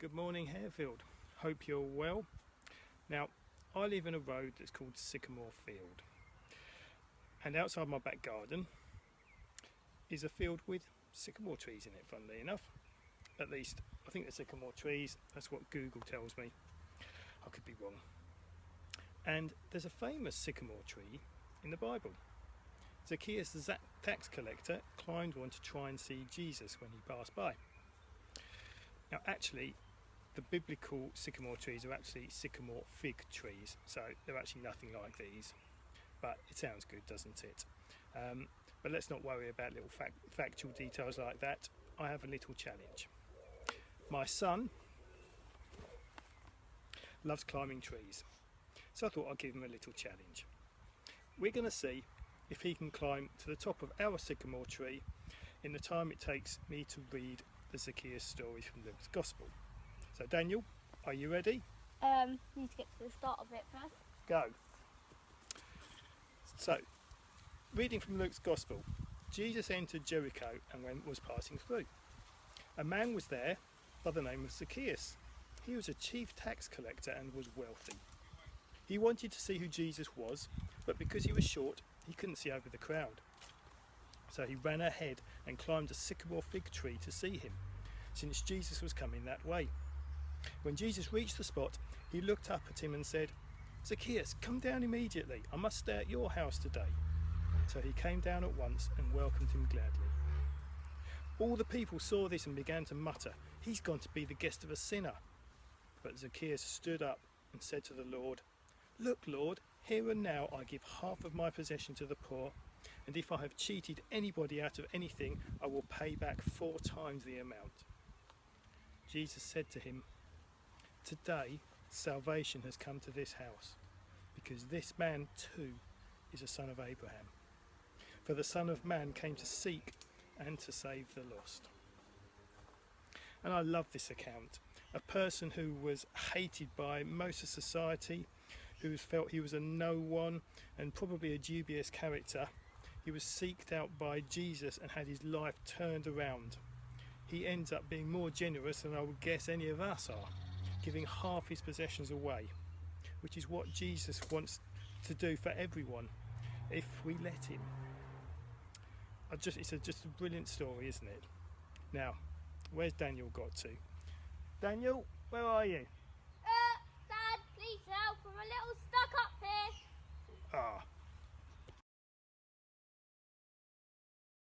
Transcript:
Good morning, Harefield. Hope you're well. Now, I live in a road that's called Sycamore Field, and outside my back garden is a field with sycamore trees in it, funnily enough. At least, I think they're sycamore trees. That's what Google tells me. I could be wrong. And there's a famous sycamore tree in the Bible. Zacchaeus, the tax collector, climbed one to try and see Jesus when he passed by. Now, actually, the biblical sycamore trees are actually sycamore fig trees, so they're actually nothing like these, but it sounds good, doesn't it? But let's not worry about little factual details like that. I have a little challenge. My son loves climbing trees, so I thought I'd give him a little challenge. We're going to see if he can climb to the top of our sycamore tree in the time it takes me to read the Zacchaeus story from Luke's Gospel. So Daniel, are you ready? Need to get to the start of it first. Go. So, reading from Luke's Gospel, Jesus entered Jericho and was passing through. A man was there by the name of Zacchaeus. He was a chief tax collector and was wealthy. He wanted to see who Jesus was, but because he was short, he couldn't see over the crowd. So he ran ahead and climbed a sycamore fig tree to see him, since Jesus was coming that way. When Jesus reached the spot, he looked up at him and said, "Zacchaeus, come down immediately. I must stay at your house today." So he came down at once and welcomed him gladly. All the people saw this and began to mutter, "He's gone to be the guest of a sinner." But Zacchaeus stood up and said to the Lord, "Look, Lord, here and now I give half of my possession to the poor, and if I have cheated anybody out of anything, I will pay back 4 times the amount." Jesus said to him, "Today salvation has come to this house, because this man too is a son of Abraham. For the Son of Man came to seek and to save the lost." And I love this account. A person who was hated by most of society, who felt he was a no one and probably a dubious character, he was seeked out by Jesus and had his life turned around. He ends up being more generous than I would guess any of us are, giving half his possessions away, which is what Jesus wants to do for everyone if we let him. It's just a brilliant story, isn't it? Now, where's Daniel got to? Daniel, where are you? Dad, please help. I'm a little stuck up